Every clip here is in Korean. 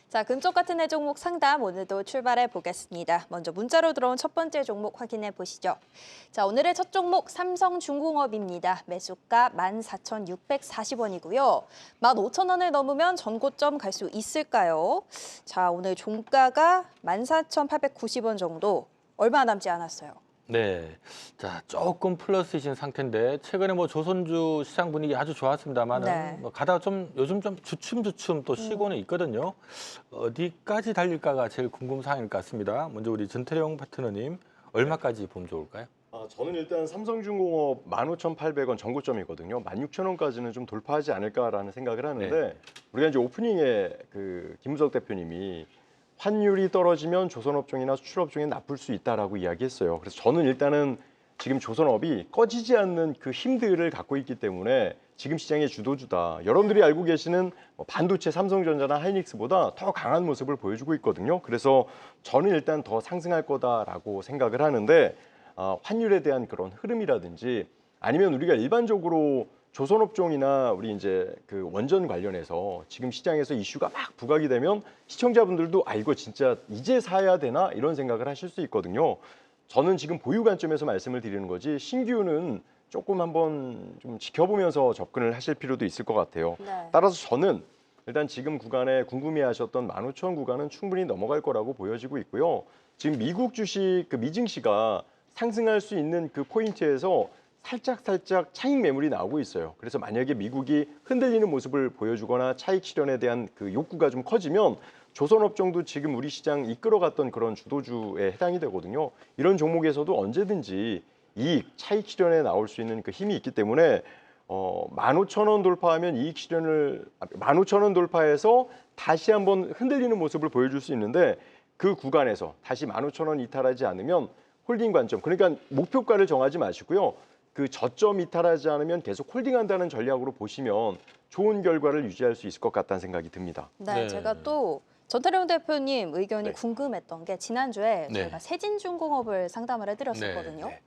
자, 금쪽 같은 애 종목 상담 오늘도 출발해 보겠습니다. 먼저 문자로 들어온 첫 번째 종목 확인해 보시죠. 자, 오늘의 첫 종목 삼성중공업입니다. 매수가 14,640원이고요. 15,000원을 넘으면 전고점 갈 수 있을까요? 자, 오늘 종가가 14,890원 정도, 얼마 남지 않았어요. 네, 자 조금 플러스이신 상태인데 최근에 뭐 조선주 시장 분위기 아주 좋았습니다만은 네. 뭐 가다가 좀 요즘 좀 주춤주춤 또 쉬고는 있거든요. 어디까지 달릴까가 제일 궁금 사항일 것 같습니다. 먼저 우리 전태령 파트너님 얼마까지 보면 좋을까요? 저는 일단 삼성중공업 15,800원 전고점이거든요. 16,000원까지는 좀 돌파하지 않을까라는 생각을 하는데 네. 우리가 이제 오프닝에 그 김우석 대표님이 환율이 떨어지면 조선업종이나 수출업종에 나쁠 수 있다라고 이야기했어요. 그래서 저는 일단은 지금 조선업이 꺼지지 않는 그 힘들을 갖고 있기 때문에 지금 시장의 주도주다. 여러분들이 알고 계시는 반도체 삼성전자나 하이닉스보다 더 강한 모습을 보여주고 있거든요. 그래서 저는 일단 더 상승할 거다라고 생각을 하는데 환율에 대한 그런 흐름이라든지 아니면 우리가 일반적으로 조선업종이나 우리 이제 그 원전 관련해서 지금 시장에서 이슈가 막 부각이 되면 시청자분들도 이거 진짜 이제 사야 되나 이런 생각을 하실 수 있거든요. 저는 지금 보유 관점에서 말씀을 드리는 거지 신규는 조금 한번 좀 지켜보면서 접근을 하실 필요도 있을 것 같아요. 네. 따라서 저는 일단 지금 구간에 궁금해하셨던 15,000원 구간은 충분히 넘어갈 거라고 보여지고 있고요. 지금 미국 주식 그 미증시가 상승할 수 있는 그 포인트에서 살짝 차익 매물이 나오고 있어요. 그래서 만약에 미국이 흔들리는 모습을 보여주거나 차익 실현에 대한 그 욕구가 좀 커지면 조선업종도 지금 우리 시장 이끌어갔던 그런 주도주에 해당이 되거든요. 이런 종목에서도 언제든지 이익, 차익 실현에 나올 수 있는 그 힘이 있기 때문에 15,000원 돌파하면 이익 실현을 15,000원 돌파해서 다시 한번 흔들리는 모습을 보여줄 수 있는데 그 구간에서 다시 15,000원 이탈하지 않으면 홀딩 관점, 그러니까 목표가를 정하지 마시고요. 그 저점 이탈하지 않으면 계속 홀딩한다는 전략으로 보시면 좋은 결과를 유지할 수 있을 것 같다는 생각이 듭니다. 네, 네. 제가 또 전태령 대표님 의견이 네. 궁금했던 게 지난주에 네. 저희가 세진중공업을 상담을 해드렸었거든요. 네.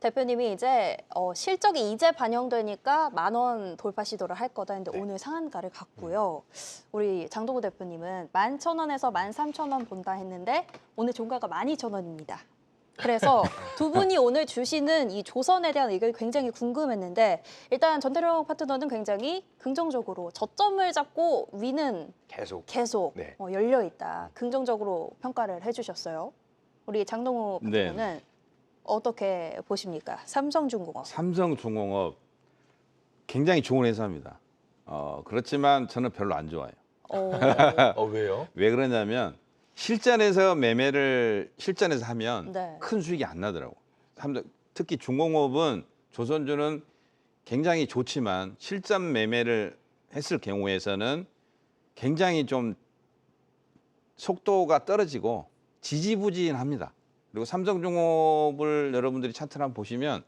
대표님이 이제 실적이 이제 반영되니까 10,000원 돌파 시도를 할 거다 했는데 네. 오늘 상한가를 갔고요. 우리 장동우 대표님은 11,000원에서 13,000원 본다 했는데 오늘 종가가 12,000원입니다. 그래서 두 분이 오늘 주시는 이 조선에 대한 의견이 굉장히 궁금했는데 일단 전태령 파트너는 굉장히 긍정적으로 저점을 잡고 위는 계속 네. 열려 있다. 긍정적으로 평가를 해주셨어요. 우리 장동우 네. 파트너는 어떻게 보십니까? 삼성중공업. 삼성중공업 굉장히 좋은 회사입니다. 그렇지만 저는 별로 안 좋아해요. 왜요? 왜 그러냐면 실전에서 하면 네. 큰 수익이 안 나더라고. 특히 중공업은 조선주는 굉장히 좋지만 실전 매매를 했을 경우에서는 굉장히 좀 속도가 떨어지고 지지부진합니다. 그리고 삼성중공업을 여러분들이 차트를 한번 보시면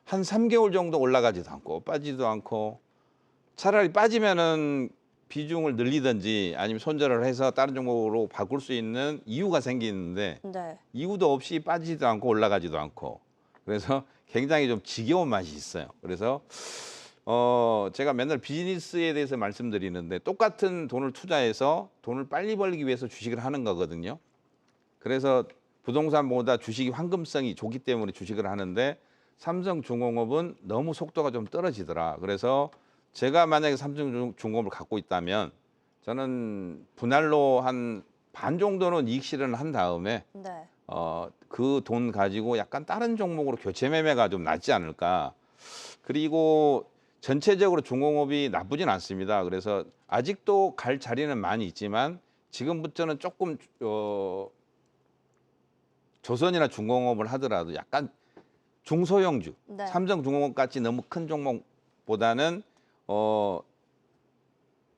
한 3개월 정도 올라가지도 않고 빠지도 않고 차라리 빠지면은 비중을 늘리든지 아니면 손절을 해서 다른 종목으로 바꿀 수 있는 이유가 생기는데 네. 이유도 없이 빠지지도 않고 올라가지도 않고 그래서 굉장히 좀 지겨운 맛이 있어요. 그래서 제가 맨날 비즈니스에 대해서 말씀드리는데 똑같은 돈을 투자해서 돈을 빨리 벌기 위해서 주식을 하는 거거든요. 그래서 부동산보다 주식이 황금성이 좋기 때문에 주식을 하는데 삼성중공업은 너무 속도가 좀 떨어지더라. 그래서 제가 만약에 삼성중공업을 갖고 있다면 저는 분할로 한 반 정도는 이익 실현을 한 다음에 네. 그 돈 가지고 약간 다른 종목으로 교체 매매가 좀 낫지 않을까. 그리고 전체적으로 중공업이 나쁘진 않습니다. 그래서 아직도 갈 자리는 많이 있지만 지금부터는 조금 조선이나 중공업을 하더라도 약간 중소형주, 네. 삼성중공업 같이 너무 큰 종목보다는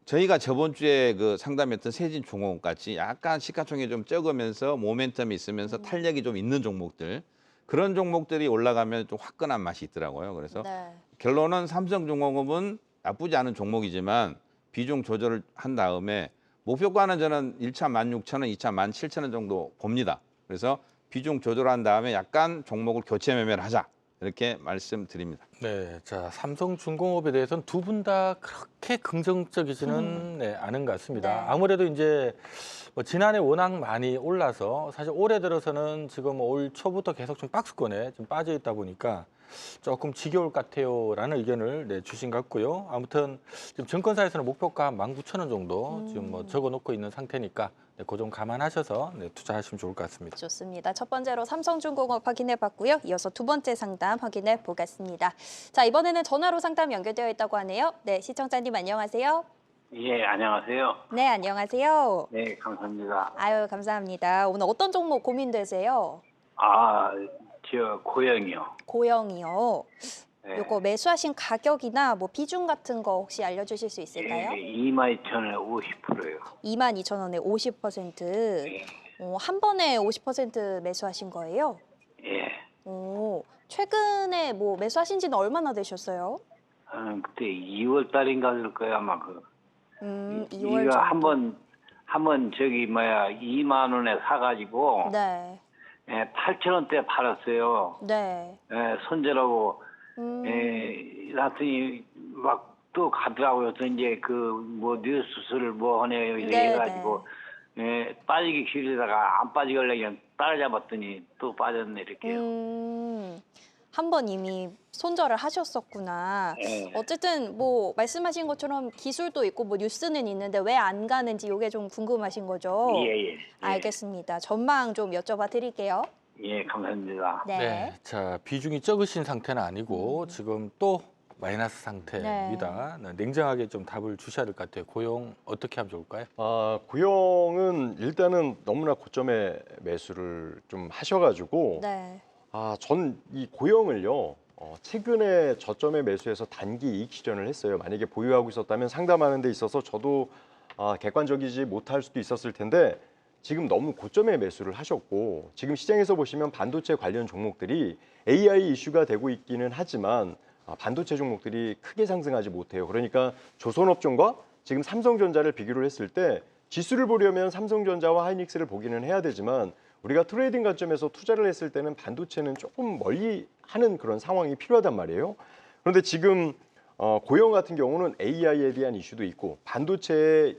저희가 저번 주에 그 상담했던 세진중공업 같이 약간 시가총액이 좀 적으면서 모멘텀이 있으면서 탄력이 좀 있는 종목들 그런 종목들이 올라가면 좀 화끈한 맛이 있더라고요. 그래서 네. 결론은 삼성중공업은 나쁘지 않은 종목이지만 비중 조절을 한 다음에 목표가는 저는 1차 16,000원, 2차 17,000원 정도 봅니다. 그래서 비중 조절한 다음에 약간 종목을 교체 매매를 하자. 이렇게 말씀드립니다. 네, 자 삼성중공업에 대해서는 두 분 다 그렇게 긍정적이지는 않은 것 같습니다. 네. 아무래도 이제 뭐 지난해 워낙 많이 올라서 사실 올해 들어서는 지금 올 초부터 계속 좀 박스권에 좀 빠져 있다 보니까 조금 지겨울 것 같아요라는 의견을 주신 것 같고요. 아무튼 지금 증권사에서는 목표가 19,000원 정도 지금 뭐 적어놓고 있는 상태니까 그 점 감안하셔서 투자하시면 좋을 것 같습니다. 좋습니다. 첫 번째로 삼성중공업 확인해 봤고요. 이어서 두 번째 상담 확인해 보겠습니다. 자, 이번에는 전화로 상담 연결되어 있다고 하네요. 네, 시청자님 안녕하세요. 예, 안녕하세요. 네, 안녕하세요. 네, 감사합니다. 아유, 감사합니다. 오늘 어떤 종목 고민되세요? 아, 저 고영이요. 고영이요. 네. 요거 매수하신 가격이나 뭐 비중 같은 거 혹시 알려주실 수 있을까요? 예, 22,000원에 50%요. 22,000원에 50%. 예, 한 번에 50% 매수하신 거예요? 예. 최근에 뭐 매수하신 지는 얼마나 되셨어요? 그때 2월 달인가 그럴 거야, 아마 그. 2월 이거 정도. 한번 저기 2만 원에 사가지고 네. 예, 8,000원대 팔았어요. 네. 예, 손절하고 음, 나더니 막 또 가더라고요. 또 이제 그 뭐 뉴스를 뭐 하네요 이래 네, 해가지고 예, 빠지기 싫다가 안 빠지길래 그냥 따라잡았더니 또 빠졌네 이렇게. 한 번 이미 손절을 하셨었구나. 예. 어쨌든 뭐 말씀하신 것처럼 기술도 있고 뭐 뉴스는 있는데 왜 안 가는지 이게 좀 궁금하신 거죠? 예, 예. 알겠습니다. 전망 좀 여쭤봐 드릴게요. 예, 감사합니다. 네. 자 비중이 적으신 상태는 아니고 지금 또 마이너스 상태입니다. 냉정하게 좀 답을 주셔야 될 것 같아요. 고용 어떻게 하면 좋을까요? 고영은 일단은 너무나 고점에 매수를 좀 하셔가지고 네. 전 이 고영을요 최근에 저점에 매수해서 단기 이익 실현을 했어요. 만약에 보유하고 있었다면 상담하는 데 있어서 저도 객관적이지 못할 수도 있었을 텐데 지금 너무 고점에 매수를 하셨고 지금 시장에서 보시면 반도체 관련 종목들이 AI 이슈가 되고 있기는 하지만 반도체 종목들이 크게 상승하지 못해요. 그러니까 조선업종과 지금 삼성전자를 비교를 했을 때 지수를 보려면 삼성전자와 하이닉스를 보기는 해야 되지만 우리가 트레이딩 관점에서 투자를 했을 때는 반도체는 조금 멀리 하는 그런 상황이 필요하단 말이에요. 그런데 지금 고영 같은 경우는 AI에 대한 이슈도 있고 반도체에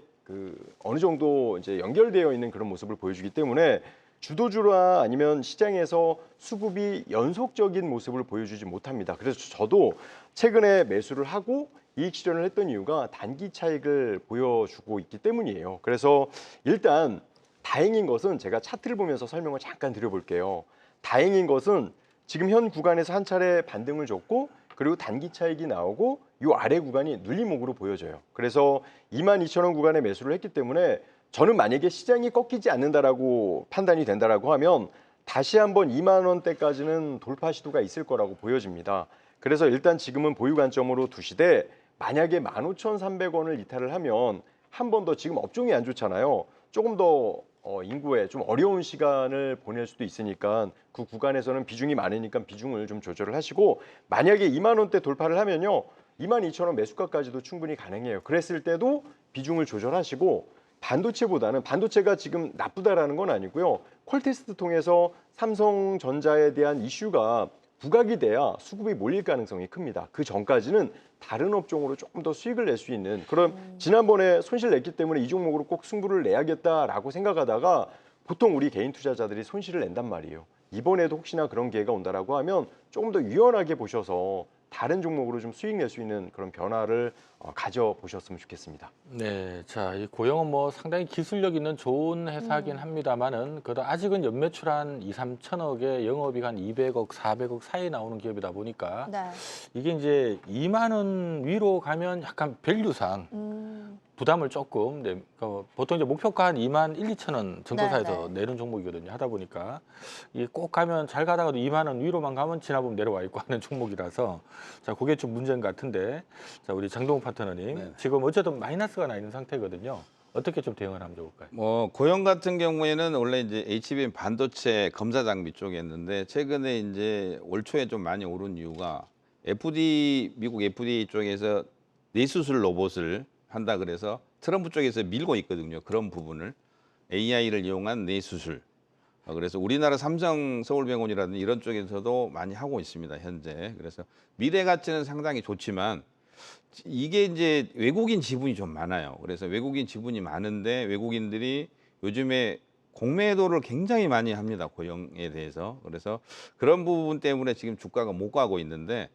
어느 정도 이제 연결되어 있는 그런 모습을 보여주기 때문에 주도주나 아니면 시장에서 수급이 연속적인 모습을 보여주지 못합니다. 그래서 저도 최근에 매수를 하고 이익 실현을 했던 이유가 단기 차익을 보여주고 있기 때문이에요. 그래서 일단 다행인 것은 제가 차트를 보면서 설명을 잠깐 드려볼게요. 다행인 것은 지금 현 구간에서 한 차례 반등을 줬고 그리고 단기 차익이 나오고 이 아래 구간이 눌림목으로 보여져요. 그래서 22,000원 구간에 매수를 했기 때문에 저는 만약에 시장이 꺾이지 않는다라고 판단이 된다라고 하면 다시 한번 2만 원대까지는 돌파 시도가 있을 거라고 보여집니다. 그래서 일단 지금은 보유 관점으로 두시되 만약에 15,300원을 이탈을 하면 한 번 더 지금 업종이 안 좋잖아요. 조금 더 인구에 좀 어려운 시간을 보낼 수도 있으니까 그 구간에서는 비중이 많으니까 비중을 좀 조절을 하시고 만약에 2만 원대 돌파를 하면요. 22,000원 매수가까지도 충분히 가능해요. 그랬을 때도 비중을 조절하시고 반도체보다는 반도체가 지금 나쁘다라는 건 아니고요. 콜테스트 통해서 삼성전자에 대한 이슈가 부각이 돼야 수급이 몰릴 가능성이 큽니다. 그 전까지는 다른 업종으로 조금 더 수익을 낼 수 있는 그런 지난번에 손실 냈기 때문에 이 종목으로 꼭 승부를 내야겠다라고 생각하다가 보통 우리 개인 투자자들이 손실을 낸단 말이에요. 이번에도 혹시나 그런 기회가 온다라고 하면 조금 더 유연하게 보셔서 다른 종목으로 좀 수익 낼 수 있는 그런 변화를 가져보셨으면 좋겠습니다. 네, 자, 이 고영은 뭐 상당히 기술력 있는 좋은 회사긴 합니다만은 그래도 아직은 연매출 한 2, 3천억에 영업이익 한 200억, 400억 사이에 나오는 기업이다 보니까 네. 이게 이제 2만 원 위로 가면 약간 밸류상 부담을 조금 보통 이제 목표가 한 2만 1, 2천 원 증권사에서 내는 종목이거든요. 하다 보니까 이게 꼭 가면 잘 가다가도 2만 원 위로만 가면 지나보면 내려와 있고 하는 종목이라서 자, 그게 좀 문제인 것 같은데 자, 우리 장동훈 파트너님 지금 어쨌든 마이너스가 나 있는 상태거든요. 어떻게 좀 대응을 하면 좋을까요? 뭐 고영 같은 경우에는 원래 이제 HBM 반도체 검사 장비 쪽에 있는데 최근에 이제 올 초에 좀 많이 오른 이유가 미국 FDA 쪽에서 뇌수술 로봇을 한다 그래서 트럼프 쪽에서 밀고 있거든요. 그런 부분을 AI를 이용한 뇌수술. 그래서 우리나라 삼성 서울병원이라든지 이런 쪽에서도 많이 하고 있습니다, 현재. 그래서 미래 가치는 상당히 좋지만 이게 이제 외국인 지분이 좀 많아요. 그래서 외국인 지분이 많은데 외국인들이 요즘에 공매도를 굉장히 많이 합니다, 고용에 대해서. 그래서 그런 부분 때문에 지금 주가가 못 가고 있는데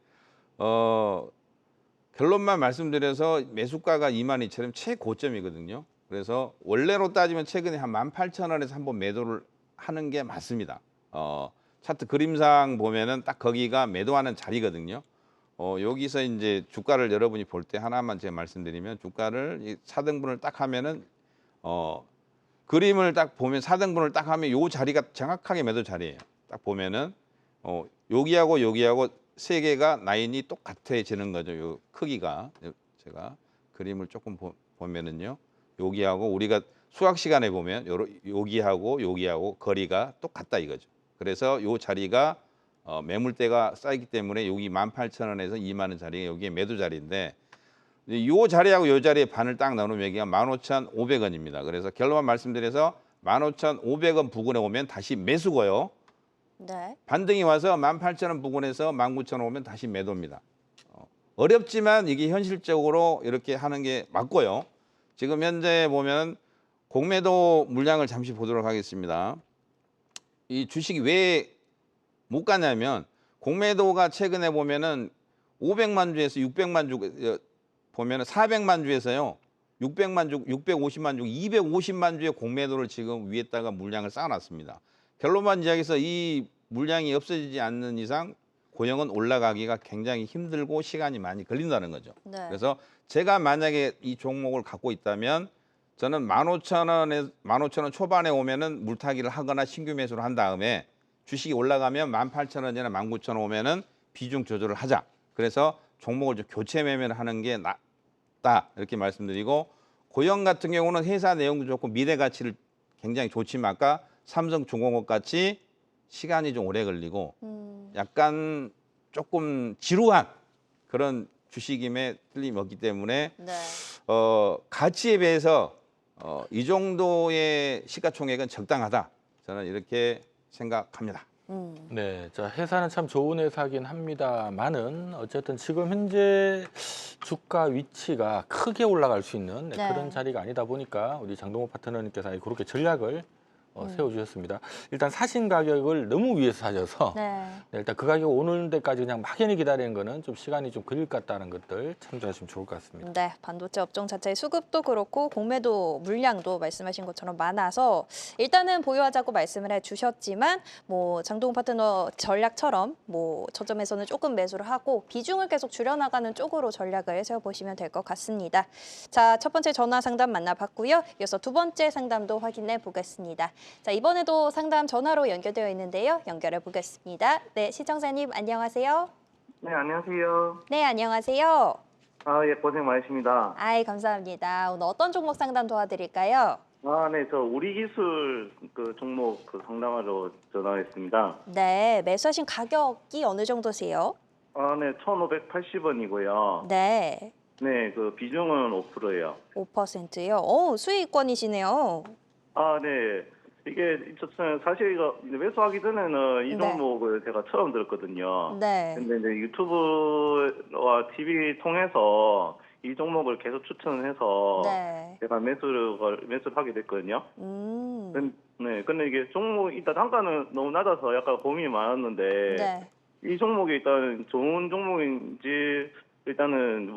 결론만 말씀드려서 매수가가 22,000원 최고점이거든요. 그래서 원래로 따지면 최근에 한 18,000원에서 한번 매도를 하는 게 맞습니다. 차트 그림상 보면은 딱 거기가 매도하는 자리거든요. 여기서 이제 주가를 여러분이 볼 때 하나만 제가 말씀드리면 주가를 이 4등분을 딱 하면은 그림을 딱 보면 4등분을 딱 하면 요 자리가 정확하게 매도 자리예요. 딱 보면은 여기하고 여기하고 세 개가 라인이 똑같아지는 거죠. 요 크기가 제가 그림을 조금 보면은요. 여기하고 우리가 수학 시간에 보면 여기하고 여기하고 거리가 똑같다 이거죠. 그래서 요 자리가 매물대가 쌓이기 때문에 여기 18,000원에서 2만 원 자리가 여기에 매도 자리인데 요 자리하고 요 자리에 반을 딱 나누면 여기가 15,500원입니다. 그래서 결론만 말씀드려서 15,500원 부근에 오면 다시 매수고요. 네. 반등이 와서 18,000원 부근에서 19,000원 오면 다시 매도입니다. 어렵지만 이게 현실적으로 이렇게 하는 게 맞고요. 지금 현재 보면 공매도 물량을 잠시 보도록 하겠습니다. 이 주식이 왜 못 가냐면 공매도가 최근에 보면은 500만 주에서 600만 주 보면은 400만 주에서요. 600만 주, 650만 주, 250만 주의 공매도를 지금 위에다가 물량을 쌓아놨습니다. 결론만 이야기해서 이 물량이 없어지지 않는 이상 고용은 올라가기가 굉장히 힘들고 시간이 많이 걸린다는 거죠. 네. 그래서 제가 만약에 이 종목을 갖고 있다면 저는 15,000원 초반에 오면은 물타기를 하거나 신규 매수를 한 다음에 주식이 올라가면 18,000원이나 19,000원 오면은 비중 조절을 하자. 그래서 종목을 좀 교체 매매를 하는 게 낫다 이렇게 말씀드리고 고용 같은 경우는 회사 내용도 좋고 미래 가치를 굉장히 좋지만 아까 삼성중공업 같이 시간이 좀 오래 걸리고 약간 조금 지루한 그런 주식임에 틀림없기 때문에 네. 가치에 비해서 이 정도의 시가총액은 적당하다. 저는 이렇게 생각합니다. 네, 자 회사는 참 좋은 회사긴 합니다만은 어쨌든 지금 현재 주가 위치가 크게 올라갈 수 있는 네. 그런 자리가 아니다 보니까 우리 장동호 파트너님께서 그렇게 전략을 세워주셨습니다. 일단 사신 가격을 너무 위에서 사셔서 네. 네, 일단 그 가격 오는 데까지 그냥 막연히 기다리는 거는 좀 시간이 좀 걸릴 것 같다는 것들 참조하시면 좋을 것 같습니다. 네, 반도체 업종 자체의 수급도 그렇고 공매도 물량도 말씀하신 것처럼 많아서 일단은 보유하자고 말씀을 해주셨지만 뭐 장동훈 파트너 전략처럼 뭐 저점에서는 조금 매수를 하고 비중을 계속 줄여나가는 쪽으로 전략을 세워보시면 될 것 같습니다. 자, 첫 번째 전화 상담 만나봤고요. 이어서 두 번째 상담도 확인해 보겠습니다. 자, 이번에도 상담 전화로 연결되어 있는데요. 연결해 보겠습니다. 네, 시청자님 안녕하세요. 네, 안녕하세요. 네, 안녕하세요. 예, 고생 많으십니다. 아이, 감사합니다. 오늘 어떤 종목 상담 도와드릴까요? 네, 저 우리기술 그 종목 그 상담하러 전화했습니다. 네, 매수하신 가격이 어느 정도세요? 네, 1,580원이고요. 네, 네, 그 비중은 5%예요. 5%요. 오, 수익권이시네요. 네. 이게 사실 이거 매수하기 전에는 이 네. 종목을 제가 처음 들었거든요. 네. 근데 이제 유튜브와 TV 통해서 이 종목을 계속 추천해서 네. 제가 매수를 하게 됐거든요. 네, 근데 이게 종목 일단 단가는 너무 낮아서 약간 고민이 많았는데 네. 이 종목이 일단 좋은 종목인지 일단은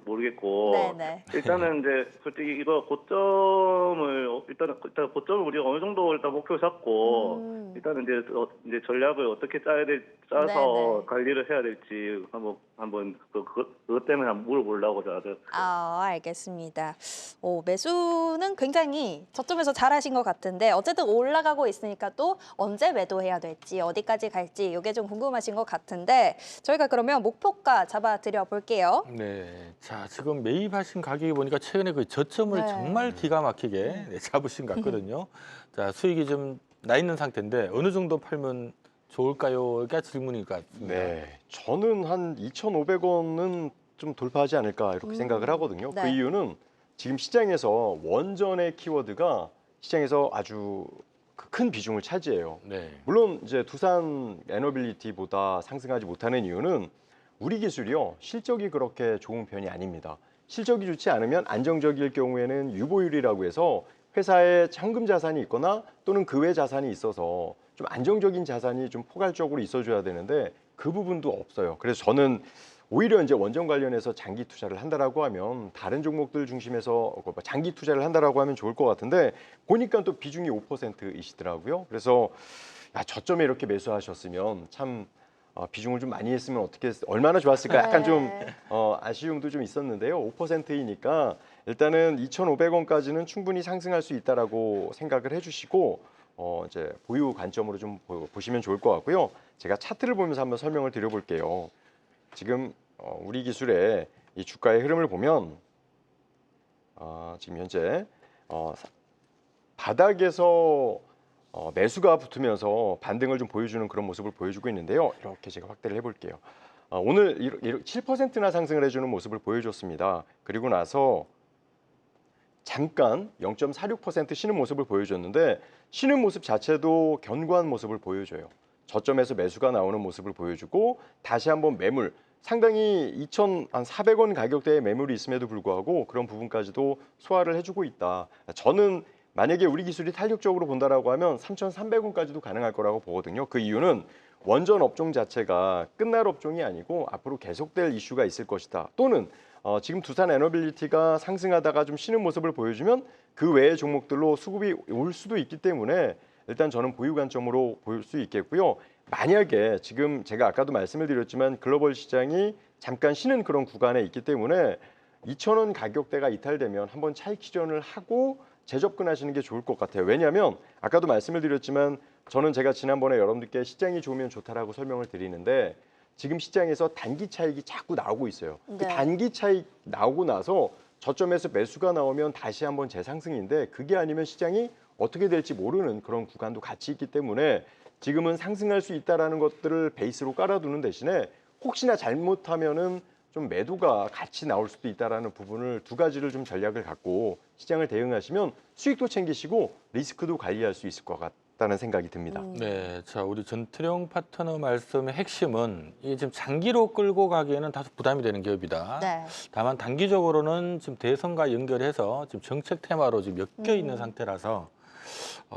모르겠고 네. 일단은 이제 솔직히 이거 고점을 일단 고점을 우리가 어느 정도 일단 목표 잡고 일단은 이제 전략을 어떻게 짜서 네네. 관리를 해야 될지 한번 그것 때문에 한번 물어보려고 제가. 알겠습니다. 매수는 굉장히 저점에서 잘하신 것 같은데 어쨌든 올라가고 있으니까 또 언제 매도해야 될지 어디까지 갈지 이게 좀 궁금하신 것 같은데 저희가 그러면 목표가 잡아드려 볼게요. 네, 자 지금 매입하신 가격이 보니까 최근에 그 저점을 네. 정말 기가 막히게 잡으신 것 같거든요. 자 수익이 좀 나 있는 상태인데 어느 정도 팔면 좋을까요? 가 질문일 것 같습니다. 네, 저는 한 2,500원은 좀 돌파하지 않을까 이렇게 생각을 하거든요. 네. 그 이유는 지금 시장에서 원전의 키워드가 시장에서 아주 큰 비중을 차지해요. 네. 물론 이제 두산 에너빌리티보다 상승하지 못하는 이유는 우리 기술이요 실적이 그렇게 좋은 편이 아닙니다. 실적이 좋지 않으면 안정적일 경우에는 유보율이라고 해서 회사에 현금 자산이 있거나 또는 그 외 자산이 있어서 좀 안정적인 자산이 좀 포괄적으로 있어줘야 되는데 그 부분도 없어요. 그래서 저는 오히려 이제 원전 관련해서 장기 투자를 한다라고 하면 다른 종목들 중심에서 장기 투자를 한다라고 하면 좋을 것 같은데 보니까 또 비중이 5%이시더라고요. 그래서 야, 저점에 이렇게 매수하셨으면 참 비중을 좀 많이 했으면 얼마나 좋았을까 약간 좀 아쉬움도 좀 있었는데요. 5%이니까 일단은 2,500원까지는 충분히 상승할 수 있다라고 생각을 해주시고 이제 보유 관점으로 좀 보시면 좋을 것 같고요. 제가 차트를 보면서 한번 설명을 드려볼게요. 지금 우리 기술의 이 주가의 흐름을 보면 지금 현재 바닥에서 매수가 붙으면서 반등을 좀 보여주는 그런 모습을 보여주고 있는데요. 이렇게 제가 확대를 해볼게요. 오늘 7%나 상승을 해주는 모습을 보여줬습니다. 그리고 나서 잠깐 0.46% 쉬는 모습을 보여줬는데 쉬는 모습 자체도 견고한 모습을 보여줘요. 저점에서 매수가 나오는 모습을 보여주고 다시 한번 매물 상당히 2,400원 가격대의 매물이 있음에도 불구하고 그런 부분까지도 소화를 해주고 있다. 저는 만약에 우리 기술이 탄력적으로 본다라고 하면 3,300원까지도 가능할 거라고 보거든요. 그 이유는 원전 업종 자체가 끝날 업종이 아니고 앞으로 계속될 이슈가 있을 것이다. 또는 지금 두산 에너빌리티가 상승하다가 좀 쉬는 모습을 보여주면 그 외의 종목들로 수급이 올 수도 있기 때문에 일단 저는 보유 관점으로 볼 수 있겠고요. 만약에 지금 제가 아까도 말씀을 드렸지만 글로벌 시장이 잠깐 쉬는 그런 구간에 있기 때문에 2,000원 가격대가 이탈되면 한번 차익 실현을 하고 재접근하시는 게 좋을 것 같아요. 왜냐하면 아까도 말씀을 드렸지만 저는 제가 지난번에 여러분들께 시장이 좋으면 좋다라고 설명을 드리는데 지금 시장에서 단기 차익이 자꾸 나오고 있어요. 네. 그 단기 차익 나오고 나서 저점에서 매수가 나오면 다시 한번 재상승인데 그게 아니면 시장이 어떻게 될지 모르는 그런 구간도 같이 있기 때문에 지금은 상승할 수 있다라는 것들을 베이스로 깔아두는 대신에 혹시나 잘못하면은 좀 매도가 같이 나올 수도 있다라는 부분을 두 가지를 좀 전략을 갖고 시장을 대응하시면 수익도 챙기시고 리스크도 관리할 수 있을 것 같다는 생각이 듭니다. 네, 자 우리 전태룡 파트너 말씀의 핵심은 이 지금 장기로 끌고 가기에는 다소 부담이 되는 기업이다. 네. 다만 단기적으로는 지금 대선과 연결해서 지금 정책 테마로 지금 엮여 있는 상태라서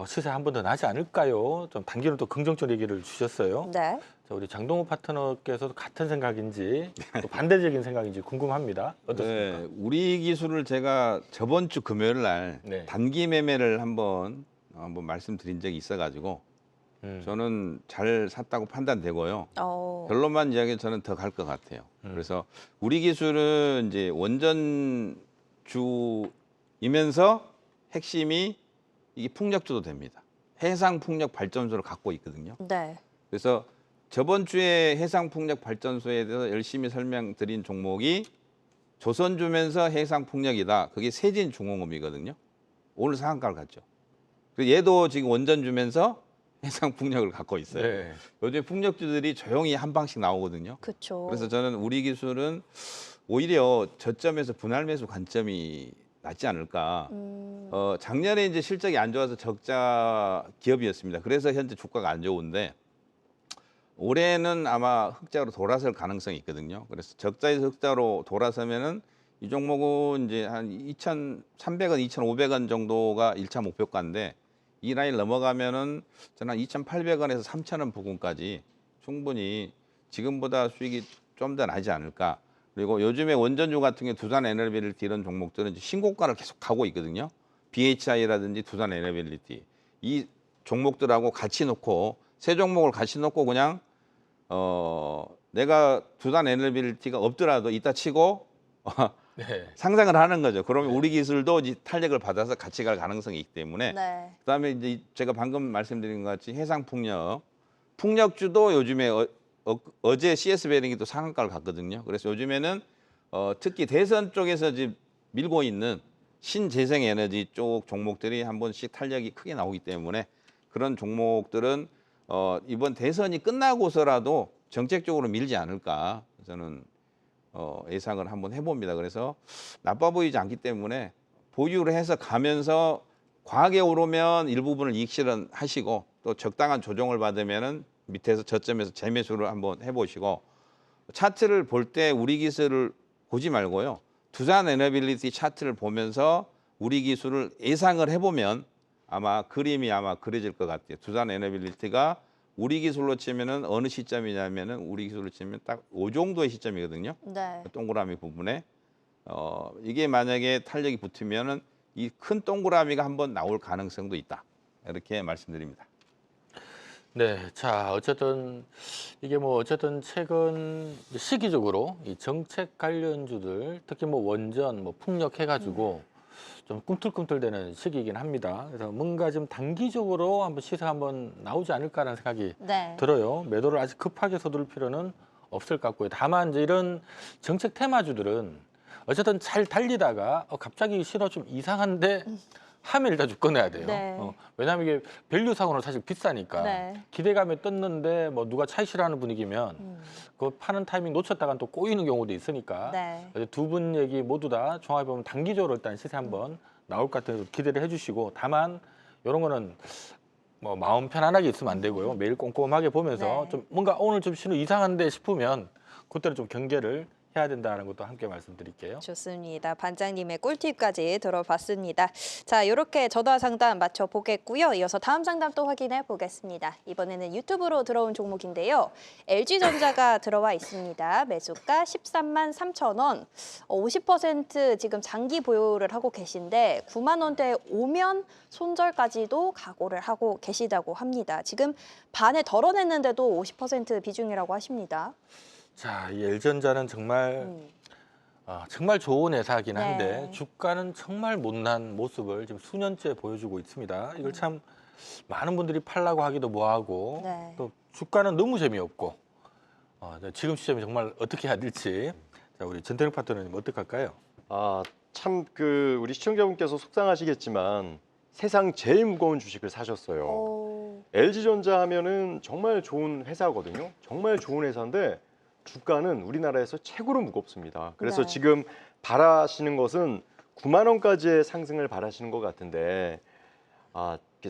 시세 한 번 더 나지 않을까요? 좀 단기로 또 긍정적 얘기를 주셨어요. 네. 자, 우리 장동우 파트너께서도 같은 생각인지 또 반대적인 생각인지 궁금합니다. 어떻습니까? 네, 우리 기술을 제가 저번 주 금요일 날 네. 단기 매매를 한번 말씀드린 적이 있어가지고 저는 잘 샀다고 판단되고요. 결론만 이야기해 저는 더 갈 것 같아요. 그래서 우리 기술은 이제 원전주이면서 핵심이 이게 풍력주도 됩니다. 해상 풍력 발전소를 갖고 있거든요. 네. 그래서 저번 주에 해상 풍력 발전소에 대해서 열심히 설명드린 종목이 조선주면서 해상 풍력이다. 그게 세진중공업이거든요. 오늘 상한가를 갔죠. 그리고 얘도 지금 원전주면서 해상 풍력을 갖고 있어요. 네. 요즘 풍력주들이 조용히 한 방씩 나오거든요. 그렇죠. 그래서 저는 우리 기술은 오히려 저점에서 분할 매수 관점이 낫지 않을까. 작년에 이제 실적이 안 좋아서 적자 기업이었습니다. 그래서 현재 주가가 안 좋은데 올해는 아마 흑자로 돌아설 가능성이 있거든요. 그래서 적자에서 흑자로 돌아서면은 이 종목은 이제 한 2,300원, 2,500원 정도가 1차 목표가인데 이 라인 넘어가면은 저는 한 2,800원에서 3,000원 부근까지 충분히 지금보다 수익이 좀 더 나지 않을까. 그리고 요즘에 원전주 같은 경우 두산 에너빌리티 이런 종목들은 이제 신고가를 계속 가고 있거든요. BHI라든지 두산 에너빌리티 이 종목들하고 같이 놓고 세 종목을 같이 놓고 그냥 내가 두산 에너빌리티가 없더라도 이따 치고 네. 상상을 하는 거죠. 그러면 우리 기술도 이제 탄력을 받아서 같이 갈 가능성이 있기 때문에 네. 그다음에 이제 제가 방금 말씀드린 것 같이 해상 풍력주도 요즘에 어제 CS 베링이 또 상한가를 갔거든요. 그래서 요즘에는 특히 대선 쪽에서 지금 밀고 있는 신재생 에너지 쪽 종목들이 한 번씩 탄력이 크게 나오기 때문에 그런 종목들은 이번 대선이 끝나고서라도 정책적으로 밀지 않을까 저는 예상을 한번 해봅니다. 그래서 나빠 보이지 않기 때문에 보유를 해서 가면서 과하게 오르면 일부분을 이익 실현하시고 또 적당한 조정을 받으면은 밑에서 저점에서 재매수를 한번 해보시고 차트를 볼 때 우리 기술을 보지 말고요. 두산 에너빌리티 차트를 보면서 우리 기술을 예상을 해보면 아마 그림이 아마 그려질 것 같아요. 두산 에너빌리티가 우리 기술로 치면은 어느 시점이냐면은 우리 기술로 치면 딱 이 정도의 시점이거든요. 네. 동그라미 부분에 이게 만약에 탄력이 붙으면은 이 큰 동그라미가 한번 나올 가능성도 있다. 이렇게 말씀드립니다. 네, 자 어쨌든 이게 뭐 어쨌든 최근 시기적으로 이 정책 관련주들 특히 뭐 원전, 뭐 풍력 해가지고 좀 꿈틀꿈틀대는 시기이긴 합니다. 그래서 뭔가 좀 단기적으로 한번 시세 한번 나오지 않을까라는 생각이 네. 들어요. 매도를 아직 급하게 서두를 필요는 없을 것 같고요. 다만 이제 이런 정책 테마주들은 어쨌든 잘 달리다가 갑자기 신호 좀 이상한데 하면 일단 좀 꺼내야 돼요. 네. 왜냐하면 이게 밸류상으로는 사실 비싸니까 네. 기대감에 떴는데 뭐 누가 차이 싫어하는 분위기면 그 파는 타이밍 놓쳤다간 또 꼬이는 경우도 있으니까 네. 두 분 얘기 모두 다 종합해 보면 단기적으로 일단 시세 한번 나올 것 같아서 기대를 해주시고 다만 이런 거는 뭐 마음 편안하게 있으면 안 되고요. 매일 꼼꼼하게 보면서 네. 좀 뭔가 오늘 좀 신호 이상한데 싶으면 그때는 좀 경계를 해야 된다는 것도 함께 말씀드릴게요. 좋습니다. 반장님의 꿀팁까지 들어봤습니다. 자, 이렇게 전화 상담 맞춰보겠고요. 이어서 다음 상담 또 확인해 보겠습니다. 이번에는 유튜브로 들어온 종목인데요. LG전자가 들어와 있습니다. 매수가 13만 3천 원, 50% 지금 장기 보유를 하고 계신데 9만 원대에 오면 손절까지도 각오를 하고 계시다고 합니다. 지금 반에 덜어냈는데도 50% 비중이라고 하십니다. 자, 이 LG전자는 정말 정말 좋은 회사긴 한데 네. 주가는 정말 못난 모습을 지금 수년째 보여주고 있습니다. 이걸 참 많은 분들이 팔라고 하기도 뭐하고 네. 또 주가는 너무 재미없고 지금 시점이 정말 어떻게 해야 될지 자, 우리 전태력 파트너님 어떡할까요? 참 우리 시청자분께서 속상하시겠지만 세상 제일 무거운 주식을 사셨어요. 오. LG전자 하면은 정말 좋은 회사거든요. 정말 좋은 회사인데 주가는 우리나라에서 최고로 무겁습니다. 그래서 네. 지금 바라시는 것은 9만 원까지의 상승을 바라시는 것 같은데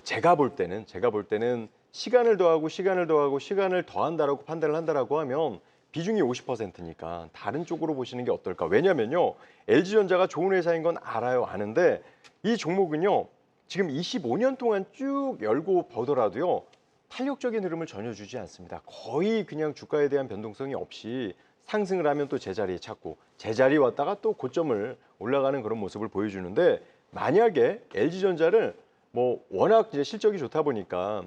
제가 볼 때는 시간을 더하고 시간을 더한다라고 판단을 한다라고 하면 비중이 50%니까 다른 쪽으로 보시는 게 어떨까? 왜냐면요. LG전자가 좋은 회사인 건 아는데 이 종목은요. 지금 25년 동안 쭉 열고 보더라도요. 탄력적인 흐름을 전혀 주지 않습니다. 거의 그냥 주가에 대한 변동성이 없이 상승을 하면 또 제자리에 찾고 제자리 왔다가 또 고점을 올라가는 그런 모습을 보여주는데 만약에 LG전자를 뭐 워낙 이제 실적이 좋다 보니까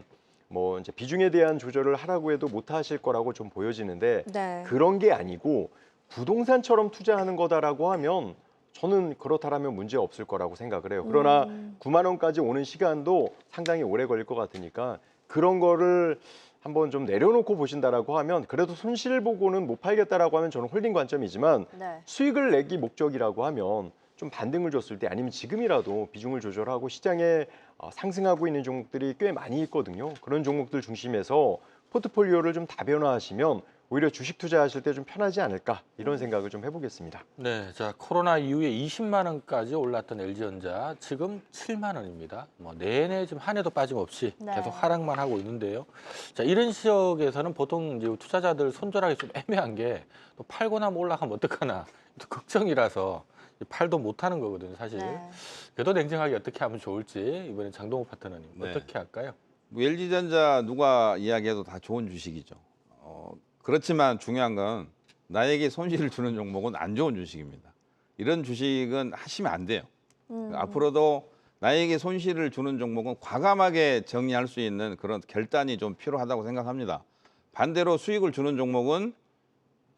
뭐 이제 비중에 대한 조절을 하라고 해도 못 하실 거라고 좀 보여지는데 네. 그런 게 아니고 부동산처럼 투자하는 거다라고 하면 저는 그렇다라면 문제 없을 거라고 생각을 해요. 그러나 9만 원까지 오는 시간도 상당히 오래 걸릴 것 같으니까 그런 거를 한번 좀 내려놓고 보신다라고 하면 그래도 손실 보고는 못 팔겠다라고 하면 저는 홀딩 관점이지만 네. 수익을 내기 목적이라고 하면 좀 반등을 줬을 때 아니면 지금이라도 비중을 조절하고 시장에 상승하고 있는 종목들이 꽤 많이 있거든요. 그런 종목들 중심에서 포트폴리오를 좀 다변화하시면 오히려 주식 투자하실 때 좀 편하지 않을까 이런 생각을 좀 해보겠습니다. 네, 자 코로나 이후에 20만 원까지 올랐던 LG전자 지금 7만 원입니다. 뭐 내내 지금 한 해도 빠짐없이 네. 계속 하락만 하고 있는데요. 자 이런 지역에서는 보통 이제 투자자들 손절하기 좀 애매한 게 또 팔고 나면 올라가면 어떡하나 또 걱정이라서 팔도 못하는 거거든요, 사실. 네. 그래도 냉정하게 어떻게 하면 좋을지 이번에 장동호 파트너님 네. 어떻게 할까요? 뭐 LG전자 누가 이야기해도 다 좋은 주식이죠. 그렇지만 중요한 건 나에게 손실을 주는 종목은 안 좋은 주식입니다. 이런 주식은 하시면 안 돼요. 앞으로도 나에게 손실을 주는 종목은 과감하게 정리할 수 있는 그런 결단이 좀 필요하다고 생각합니다. 반대로 수익을 주는 종목은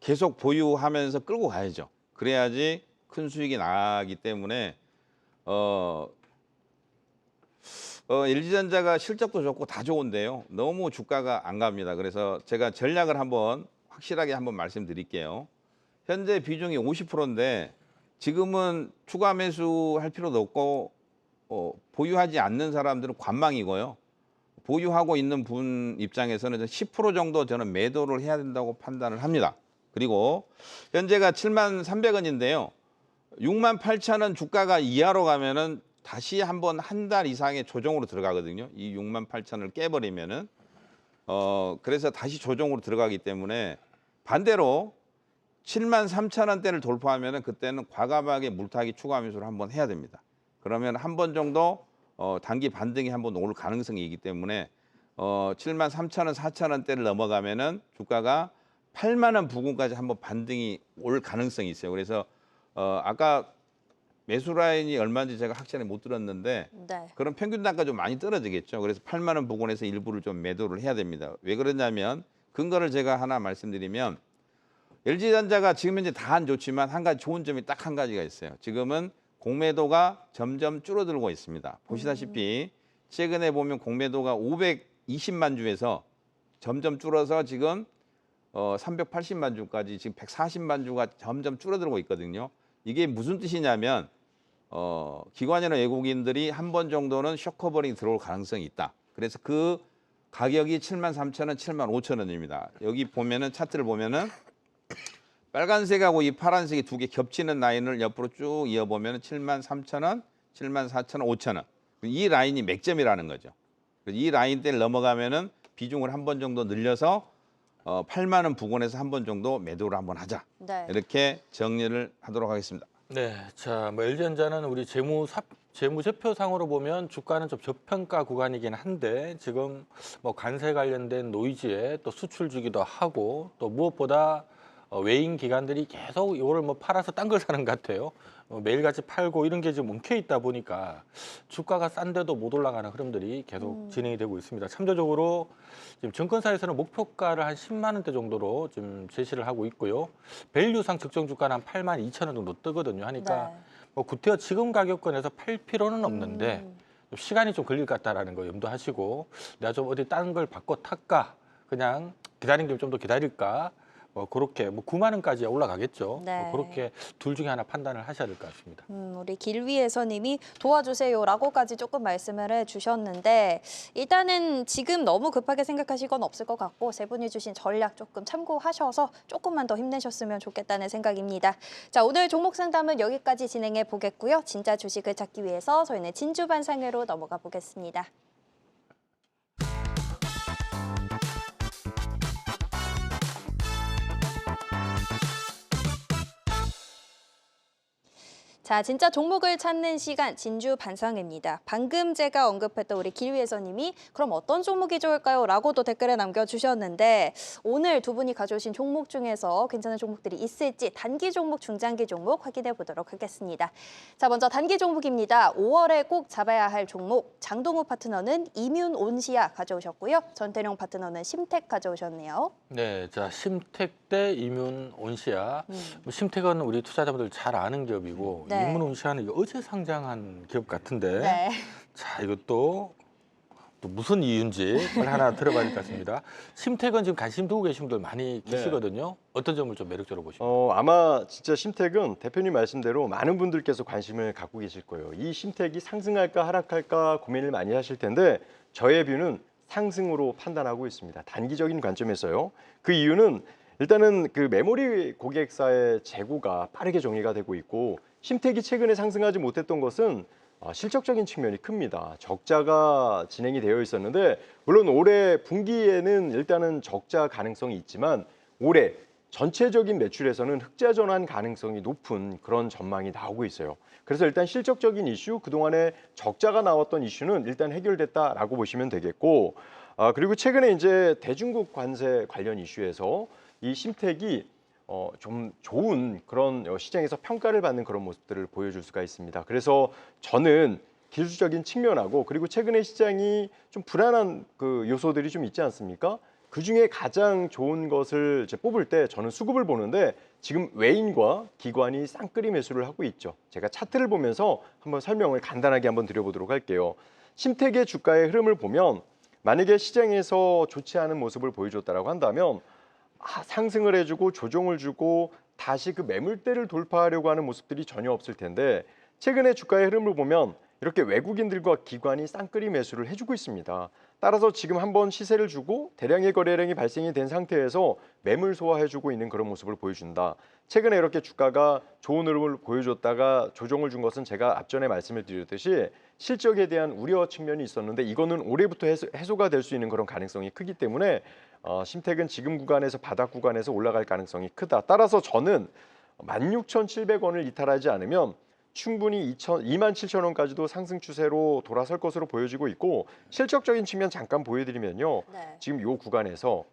계속 보유하면서 끌고 가야죠. 그래야지 큰 수익이 나기 때문에 LG전자가 실적도 좋고 다 좋은데요. 너무 주가가 안 갑니다. 그래서 제가 전략을 한번 확실하게 한번 말씀드릴게요. 현재 비중이 50%인데 지금은 추가 매수할 필요도 없고 보유하지 않는 사람들은 관망이고요. 보유하고 있는 분 입장에서는 10% 정도 저는 매도를 해야 된다고 판단을 합니다. 그리고 현재가 7만 300원인데요. 6만 8천 원 주가가 이하로 가면은 다시 한번 한 달 이상의 조정으로 들어가거든요. 이 68,000을 깨버리면은 그래서 다시 조정으로 들어가기 때문에 반대로 73,000원대를 돌파하면은 그때는 과감하게 물타기 추가 매수를 한번 해야 됩니다. 그러면 한 번 정도 단기 반등이 한번 올 가능성이 있기 때문에 73,000원, 4,000원대를 넘어가면은 주가가 8만 원 부근까지 한번 반등이 올 가능성이 있어요. 그래서 아까 매수 라인이 얼마인지 제가 확실히 못 들었는데 네. 그럼 평균 단가 좀 많이 떨어지겠죠. 그래서 8만 원 부근에서 일부를 좀 매도를 해야 됩니다. 왜 그러냐면 근거를 제가 하나 말씀드리면 LG전자가 지금 현재 다 안 좋지만 한 가지 좋은 점이 딱 한 가지가 있어요. 지금은 공매도가 점점 줄어들고 있습니다. 보시다시피 최근에 보면 공매도가 520만 주에서 점점 줄어서 지금 380만 주까지 지금 140만 주가 점점 줄어들고 있거든요. 이게 무슨 뜻이냐면 기관이나 외국인들이 한 번 정도는 쇼커버링 들어올 가능성이 있다. 그래서 그 가격이 73,000원, 75,000원입니다. 여기 보면은 차트를 보면은 빨간색하고 이 파란색이 두 개 겹치는 라인을 옆으로 쭉 이어보면 73,000원, 74,000원, 5,000원. 이 라인이 맥점이라는 거죠. 이 라인대를 넘어가면은 비중을 한 번 정도 늘려서 8만 원 부근에서 한 번 정도 매도를 한번 하자. 네. 이렇게 정리를 하도록 하겠습니다. 네, 자, 뭐 LG전자는 우리 재무제표상으로 보면 주가는 좀 저평가 구간이긴 한데 지금 뭐 관세 관련된 노이즈에 또 수출주기도 하고 또 무엇보다 외인 기관들이 계속 이거를 뭐 팔아서 딴 걸 사는 것 같아요. 매일같이 팔고 이런 게 지금 엉켜 있다 보니까 주가가 싼데도 못 올라가는 흐름들이 계속 진행이 되고 있습니다. 참조적으로 지금 증권사에서는 목표가를 한 10만 원대 정도로 지금 제시를 하고 있고요. 밸류상 측정 주가는 한 8만 2천 원 정도 뜨거든요. 하니까 네. 뭐 구태여 지금 가격권에서 팔 필요는 없는데 좀 시간이 좀 걸릴 것 같다라는 거 염두하시고 내가 좀 어디 다른 걸 바꿔 탈까 그냥 기다린 김에 좀 더 기다릴까 뭐 그렇게 뭐 9만 원까지 올라가겠죠. 네. 뭐 그렇게 둘 중에 하나 판단을 하셔야 될 것 같습니다. 우리 길위에서님이 도와주세요라고까지 조금 말씀을 해주셨는데 일단은 지금 너무 급하게 생각하실 건 없을 것 같고 세 분이 주신 전략 조금 참고하셔서 조금만 더 힘내셨으면 좋겠다는 생각입니다. 자, 오늘 종목 상담은 여기까지 진행해 보겠고요. 진짜 주식을 찾기 위해서 저희는 진주반상회로 넘어가 보겠습니다. 자, 진짜 종목을 찾는 시간 진주 반상회입니다. 방금 제가 언급했던 우리 길위에서님이 그럼 어떤 종목이 좋을까요? 라고도 댓글에 남겨주셨는데 오늘 두 분이 가져오신 종목 중에서 괜찮은 종목들이 있을지 단기 종목, 중장기 종목 확인해 보도록 하겠습니다. 자, 먼저 단기 종목입니다. 5월에 꼭 잡아야 할 종목 장동우 파트너는 이뮨온시아 가져오셨고요. 전태룡 파트너는 심택 가져오셨네요. 네, 자 심택 대 이뮨온시아. 뭐 심택은 우리 투자자분들 잘 아는 기업이고 네. 이뮨온시아는 이거 어제 상장한 기업 같은데. 네. 자 이것도 또 무슨 이유인지 하나 들어봐야 될 것 같습니다. 심택은 지금 관심 두고 계신 분들 많이 계시거든요. 어떤 점을 좀 매력적으로 보십니까? 아마 진짜 심택은 대표님 말씀대로 많은 분들께서 관심을 갖고 계실 거예요. 이 심택이 상승할까 하락할까 고민을 많이 하실 텐데 저의 뷰는 상승으로 판단하고 있습니다. 단기적인 관점에서요. 그 이유는 일단은 그 메모리 고객사의 재고가 빠르게 정리가 되고 있고 심택이 최근에 상승하지 못했던 것은 실적적인 측면이 큽니다. 적자가 진행이 되어 있었는데 물론 올해 분기에는 일단은 적자 가능성이 있지만 올해 전체적인 매출에서는 흑자 전환 가능성이 높은 그런 전망이 나오고 있어요. 그래서 일단 실적적인 이슈, 그동안에 적자가 나왔던 이슈는 일단 해결됐다라고 보시면 되겠고 그리고 최근에 이제 대중국 관세 관련 이슈에서 이 심택이 좀 좋은 그런 시장에서 평가를 받는 그런 모습들을 보여줄 수가 있습니다. 그래서 저는 기술적인 측면하고 그리고 최근에 시장이 좀 불안한 그 요소들이 좀 있지 않습니까? 그 중에 가장 좋은 것을 이제 뽑을 때 저는 수급을 보는데 지금 외인과 기관이 쌍끌이 매수를 하고 있죠. 제가 차트를 보면서 한번 설명을 간단하게 한번 드려보도록 할게요. 심택의 주가의 흐름을 보면 만약에 시장에서 좋지 않은 모습을 보여줬다라고 한다면 상승을 해주고 조정을 주고 다시 그 매물대를 돌파하려고 하는 모습들이 전혀 없을 텐데 최근에 주가의 흐름을 보면 이렇게 외국인들과 기관이 쌍끌이 매수를 해주고 있습니다. 따라서 지금 한번 시세를 주고 대량의 거래량이 발생이 된 상태에서 매물 소화해주고 있는 그런 모습을 보여준다. 최근에 이렇게 주가가 좋은 흐름을 보여줬다가 조정을 준 것은 제가 앞전에 말씀을 드렸듯이 실적에 대한 우려 측면이 있었는데 이거는 올해부터 해소가 될 수 있는 그런 가능성이 크기 때문에 심택은 지금 구간에서 바닥 구간에서 올라갈 가능성이 크다. 따라서 저는 16,700원을 이탈하지 않으면 충분히 27,000원까지도 상승 추세로 돌아설 것으로 보여지고 있고 실적적인 측면 잠깐 보여드리면요. 네. 지금 이 구간에서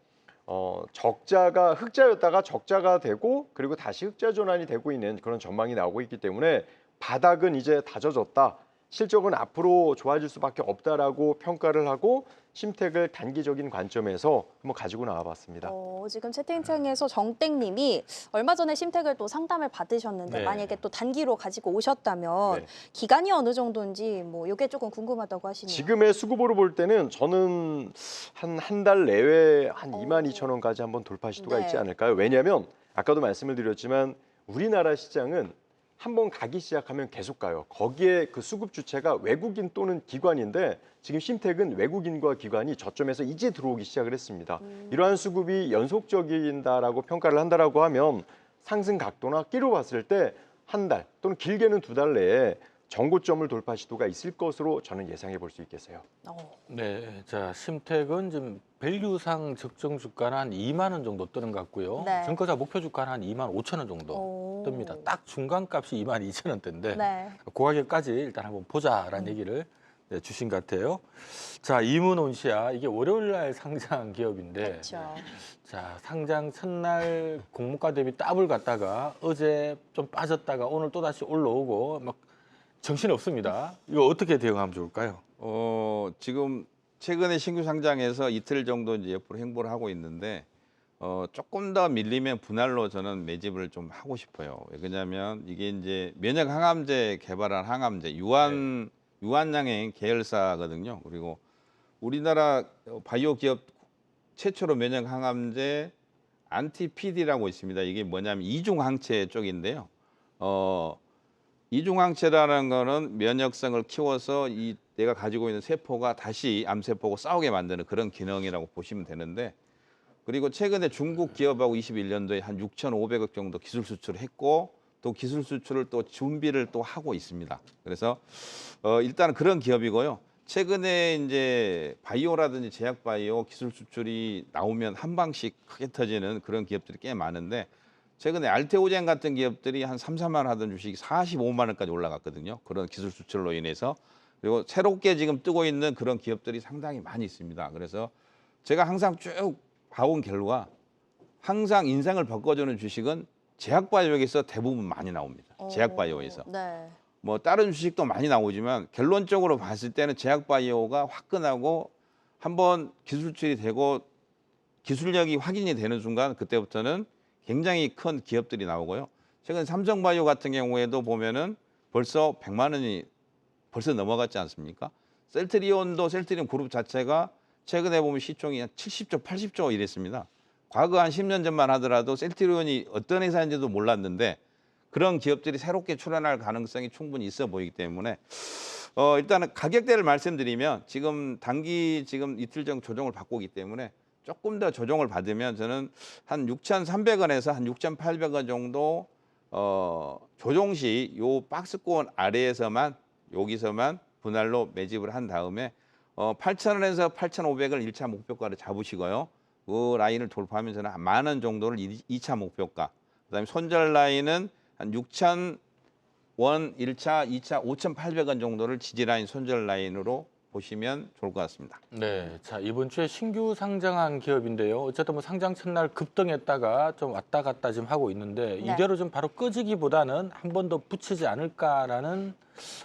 적자가 흑자였다가 적자가 되고 그리고 다시 흑자 전환이 되고 있는 그런 전망이 나오고 있기 때문에 바닥은 이제 다져졌다. 실적은 앞으로 좋아질 수밖에 없다라고 평가를 하고 심택을 단기적인 관점에서 한번 가지고 나와봤습니다. 지금 채팅창에서 정땡님이 얼마 전에 심택을 또 상담을 받으셨는데 네. 만약에 또 단기로 가지고 오셨다면 네. 기간이 어느 정도인지 뭐 이게 조금 궁금하다고 하시네요. 지금의 수급으로 볼 때는 저는 한 달 내외 한 22,000원까지 한번 돌파 시도가 네. 있지 않을까요? 왜냐하면 아까도 말씀을 드렸지만 우리나라 시장은 한번 가기 시작하면 계속 가요. 거기에 그 수급 주체가 외국인 또는 기관인데 지금 심택은 외국인과 기관이 저점에서 이제 들어오기 시작을 했습니다. 이러한 수급이 연속적인다라고 평가를 한다라고 하면 상승 각도나 끼로 봤을 때 한 달 또는 길게는 2달 내에 정고점을 돌파 시도가 있을 것으로 저는 예상해 볼 수 있겠어요. 네, 자 심택은 지금 밸류상 적정 주가는 한 2만 원 정도 뜨는 것 같고요. 네. 증거자 목표 주가는 한 2만 5천 원 정도 뜹니다. 딱 중간값이 2만 2천 원대인데 네. 그 가격까지 일단 한번 보자라는 얘기를 주신 것 같아요. 자, 이문온시아 이게 월요일 날 상장 기업인데 그렇죠. 자, 상장 첫날 공모가 대비 더블 갔다가 어제 좀 빠졌다가 오늘 또다시 올라오고 막 정신 없습니다. 이거 어떻게 대응하면 좋을까요? 지금 최근에 신규 상장에서 이틀 정도 이제 옆으로 행보를 하고 있는데 조금 더 밀리면 분할로 저는 매집을 좀 하고 싶어요. 왜냐하면 이게 이제 면역 항암제 개발한 항암제 유한양행 계열사거든요. 그리고 우리나라 바이오 기업 최초로 면역 항암제 안티PD라고 있습니다. 이게 뭐냐면 이중항체 쪽인데요. 이중항체라는 거는 면역성을 키워서 내가 가지고 있는 세포가 다시 암세포하고 싸우게 만드는 그런 기능이라고 보시면 되는데, 그리고 최근에 중국 기업하고 21년도에 한 6,500억 정도 기술 수출을 했고 또 기술 수출을 또 준비를 또 하고 있습니다. 그래서 일단 그런 기업이고요. 최근에 이제 바이오라든지 제약 바이오 기술 수출이 나오면 한 방씩 크게 터지는 그런 기업들이 꽤 많은데, 최근에 알테오젠 같은 기업들이 한 3, 4만 원 하던 주식이 45만 원까지 올라갔거든요. 그런 기술 수출로 인해서. 그리고 새롭게 지금 뜨고 있는 그런 기업들이 상당히 많이 있습니다. 그래서 제가 항상 쭉 봐온 결과 항상 인생을 바꿔주는 주식은 제약바이오에서 대부분 많이 나옵니다. 제약바이오에서. 네. 뭐 다른 주식도 많이 나오지만 결론적으로 봤을 때는 제약바이오가 화끈하고 한번 기술 수출이 되고 기술력이 확인이 되는 순간 그때부터는 굉장히 큰 기업들이 나오고요. 최근 삼성바이오 같은 경우에도 보면은 벌써 100만 원이 벌써 넘어갔지 않습니까? 셀트리온도 셀트리온 그룹 자체가 최근에 보면 시총이 한 70조, 80조 이랬습니다. 과거 한 10년 전만 하더라도 셀트리온이 어떤 회사인지도 몰랐는데 그런 기업들이 새롭게 출현할 가능성이 충분히 있어 보이기 때문에 일단은 가격대를 말씀드리면 지금 단기 지금 이틀 전 조정을 받고 있기 때문에 조금 더 조정을 받으면 저는 한 6,300원에서 한 6,800원 정도 조정 시 요 박스권 아래에서만 여기서만 분할로 매집을 한 다음에 8,000원에서 8,500을 1차 목표가를 잡으시고요. 그 라인을 돌파하면 저는 한 10,000원 정도를 2차 목표가, 그다음에 손절 라인은 한 6,000원 1차, 2차 5,800원 정도를 지지 라인 손절 라인으로 보시면 좋을 것 같습니다. 네, 자 이번 주에 신규 상장한 기업인데요. 어쨌든 뭐 상장 첫날 급등했다가 좀 왔다 갔다 지금 하고 있는데 네. 이대로 좀 바로 끄지기보다는 한 번 더 붙이지 않을까라는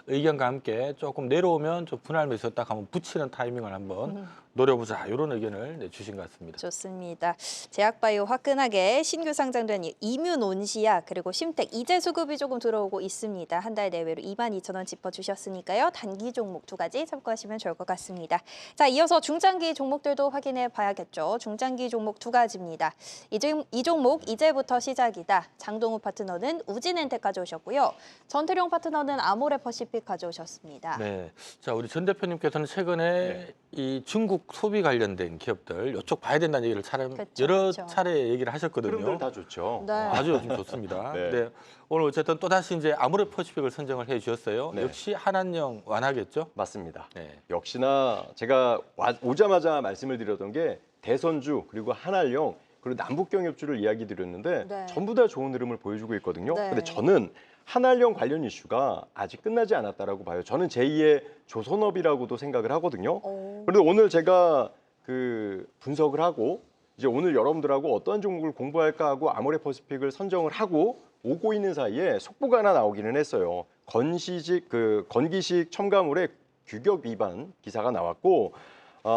의견과 함께 조금 내려오면 좀 분할 매수 딱 한번 붙이는 타이밍을 한번 노려보자 이런 의견을 내주신 것 같습니다. 좋습니다. 제약바이오 화끈하게 신규 상장된 이뮨온시아 그리고 심택 이제 수급이 조금 들어오고 있습니다. 한 달 내외로 22,000원 짚어주셨으니까요. 단기 종목 두 가지 참고하시면 좋을 것 같습니다. 자, 이어서 중장기 종목들도 확인해 봐야겠죠. 중장기 종목 두 가지입니다. 이 종목 이제부터 시작이다. 장동우 파트너는 우진엔텍 가져오셨고요. 전태룡 파트너는 아모레 퍼시픽 가져오셨습니다. 네. 자, 우리 전 대표님께서는 최근에 이 중국 소비 관련된 기업들 이쪽 봐야 된다는 얘기를 그쵸, 여러 그쵸. 차례 얘기를 하셨거든요. 흐름들 다 좋죠. 네. 아주 요즘 좋습니다. 네. 네. 오늘 어쨌든 또 다시 이제 아모레 퍼시픽을 선정을 해 주셨어요. 네. 역시 한한령 완하겠죠? 맞습니다. 네. 역시나 제가 오자마자 말씀을 드렸던 게 대선주 그리고 한알령 그리고 남북경협주를 이야기 드렸는데 네. 전부 다 좋은 흐름을 보여주고 있거든요. 네. 근데 저는 한알령 관련 이슈가 아직 끝나지 않았다라고 봐요. 저는 제2의 조선업이라고도 생각을 하거든요. 오. 그런데 오늘 제가 그 분석을 하고 이제 오늘 여러분들하고 어떤 종목을 공부할까 하고 아모레 퍼시픽을 선정을 하고 오고 있는 사이에 속보가 하나 나오기는 했어요. 건기식 첨가물의 규격 위반 기사가 나왔고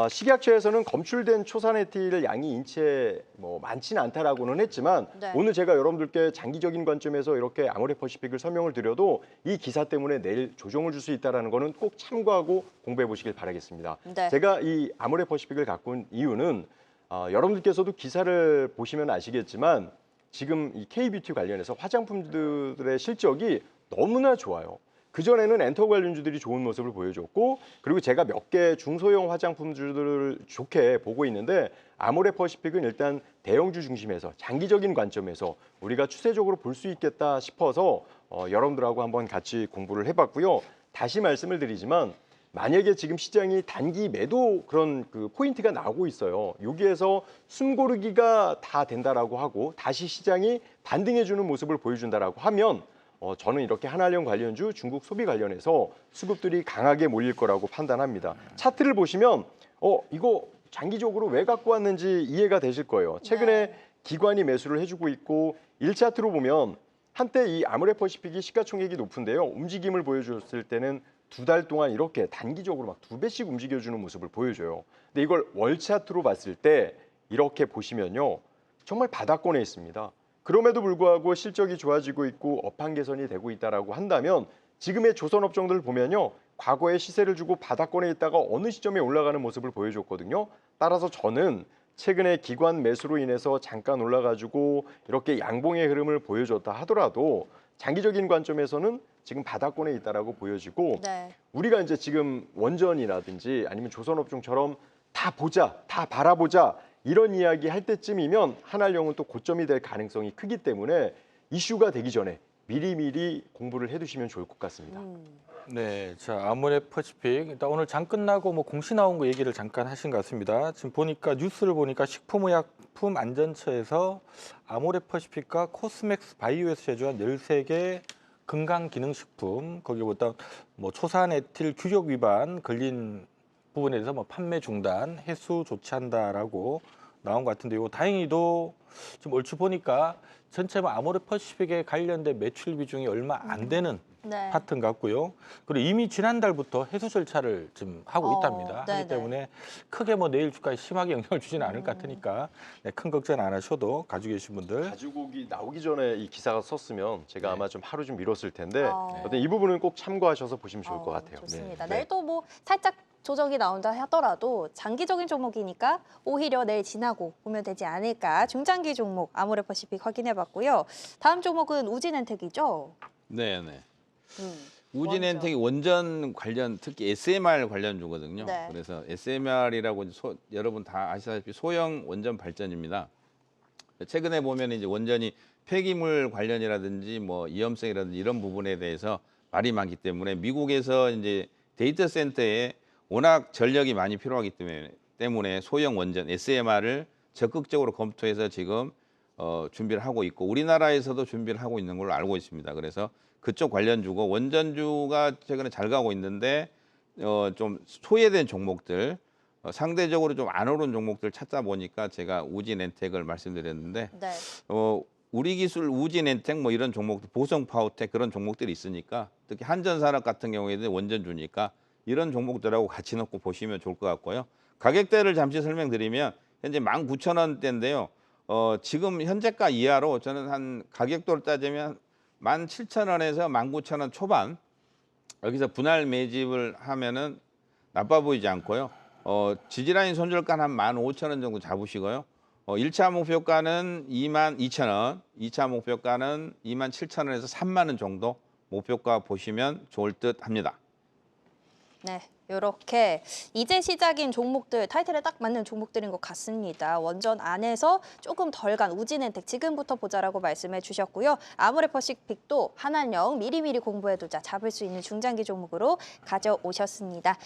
식약처에서는 검출된 초산에틸 양이 인체에 많지는 않다라고는 했지만 네. 오늘 제가 여러분들께 장기적인 관점에서 이렇게 아모레 퍼시픽을 설명을 드려도 이 기사 때문에 내일 조정을 줄 수 있다는 거는 꼭 참고하고 공부해 보시길 바라겠습니다. 네. 제가 이 아모레 퍼시픽을 갖고 온 이유는 여러분들께서도 기사를 보시면 아시겠지만 지금 이 K뷰티 관련해서 화장품들의 실적이 너무나 좋아요. 그전에는 엔터 관련주들이 좋은 모습을 보여줬고 그리고 제가 몇 개 중소형 화장품주들을 좋게 보고 있는데 아모레 퍼시픽은 일단 대형주 중심에서 장기적인 관점에서 우리가 추세적으로 볼 수 있겠다 싶어서 여러분들하고 한번 같이 공부를 해봤고요. 다시 말씀을 드리지만 만약에 지금 시장이 단기 매도 그런 그 포인트가 나오고 있어요. 여기에서 숨 고르기가 다 된다라고 하고 다시 시장이 반등해주는 모습을 보여준다라고 하면 저는 이렇게 한알령 관련주, 중국 소비 관련해서 수급들이 강하게 몰릴 거라고 판단합니다. 차트를 보시면 이거 장기적으로 왜 갖고 왔는지 이해가 되실 거예요. 최근에 기관이 매수를 해주고 있고 1차트로 보면 한때 이 아모레 퍼시픽이 시가총액이 높은데요. 움직임을 보여줬을 때는 2달 동안 이렇게 단기적으로 막 2배씩 움직여주는 모습을 보여줘요. 근데 이걸 월 차트로 봤을 때 이렇게 보시면요. 정말 바닥권에 있습니다. 그럼에도 불구하고 실적이 좋아지고 있고 업황 개선이 되고 있다라고 한다면 지금의 조선업종들을 보면요. 과거에 시세를 주고 바닥권에 있다가 어느 시점에 올라가는 모습을 보여줬거든요. 따라서 저는 최근에 기관 매수로 인해서 잠깐 올라가지고 이렇게 양봉의 흐름을 보여줬다 하더라도 장기적인 관점에서는 지금 바닥권에 있다라고 보여지고 네. 우리가 이제 지금 원전이라든지 아니면 조선업종처럼 다 보자, 다 바라보자 이런 이야기 할 때쯤이면 한알령은 또 고점이 될 가능성이 크기 때문에 이슈가 되기 전에 미리미리 공부를 해두시면 좋을 것 같습니다. 네, 자 아모레 퍼시픽 일단 오늘 장 끝나고 공시 나온 거 얘기를 잠깐 하신 것 같습니다. 지금 보니까 뉴스를 보니까 식품의약품안전처에서 아모레 퍼시픽과 코스맥스 바이오에서 제조한 13개 건강기능식품 거기보다 초산에틸 규격 위반 걸린 부분에 대해서 판매 중단, 해수 조치한다라고 나온 것 같은데 이거 다행히도 지금 얼추 보니까 전체 아모레 퍼시픽에 관련된 매출 비중이 얼마 안 되는 네. 파트인 것 같고요. 그리고 이미 지난달부터 해소 절차를 지금 하고 있답니다. 네네. 하기 때문에 크게 내일 주가에 심하게 영향을 주지는 않을 것 같으니까 큰 걱정 안 하셔도 가지고 계신 분들. 가지고기 나오기 전에 이 기사가 썼으면 제가 아마 좀 하루 좀 미뤘을 텐데 어. 어떤 이 부분은 꼭 참고하셔서 보시면 좋을 것 같아요. 좋습니다. 네. 내일 또 살짝 조정이 나온다 하더라도 장기적인 종목이니까 오히려 내일 지나고 보면 되지 않을까. 중장기 종목 아모레 퍼시픽 확인해봤고요. 다음 종목은 우진엔텍이죠. 네네. 원전. 우진엔텍이 원전 관련 특히 SMR 관련주거든요. 네. 그래서 SMR이라고 여러분 다 아시다시피 소형 원전 발전입니다. 최근에 보면 이제 원전이 폐기물 관련이라든지 위험성이라든지 이런 부분에 대해서 말이 많기 때문에 미국에서 이제 데이터 센터에 워낙 전력이 많이 필요하기 때문에 소형 원전 SMR을 적극적으로 검토해서 지금 준비를 하고 있고 우리나라에서도 준비를 하고 있는 걸로 알고 있습니다. 그래서 그쪽 관련주고 원전주가 최근에 잘 가고 있는데 좀 소외된 종목들 상대적으로 좀 안 오른 종목들 찾다 보니까 제가 우진엔텍을 말씀드렸는데 네. 우리 기술 우진엔텍 이런 종목들 보성 파워텍 그런 종목들이 있으니까 특히 한전산업 같은 경우에는 원전주니까 이런 종목들하고 같이 넣고 보시면 좋을 것 같고요. 가격대를 잠시 설명드리면 현재 19,000원대인데요. 지금 현재가 이하로 저는 한 가격도를 따지면 17,000원에서 19,000원 초반 여기서 분할 매집을 하면은 나빠 보이지 않고요. 지지라인 손절가는 한 15,000원 정도 잡으시고요. 1차 목표가는 22,000원, 2차 목표가는 27,000원에서 3만 원 정도 목표가 보시면 좋을 듯 합니다. 네, 이렇게 이제 시작인 종목들, 타이틀에 딱 맞는 종목들인 것 같습니다. 원전 안에서 조금 덜 간 우진엔텍 지금부터 보자라고 말씀해 주셨고요. 아모레퍼시픽도 한한령 미리미리 공부해두자 잡을 수 있는 중장기 종목으로 가져오셨습니다.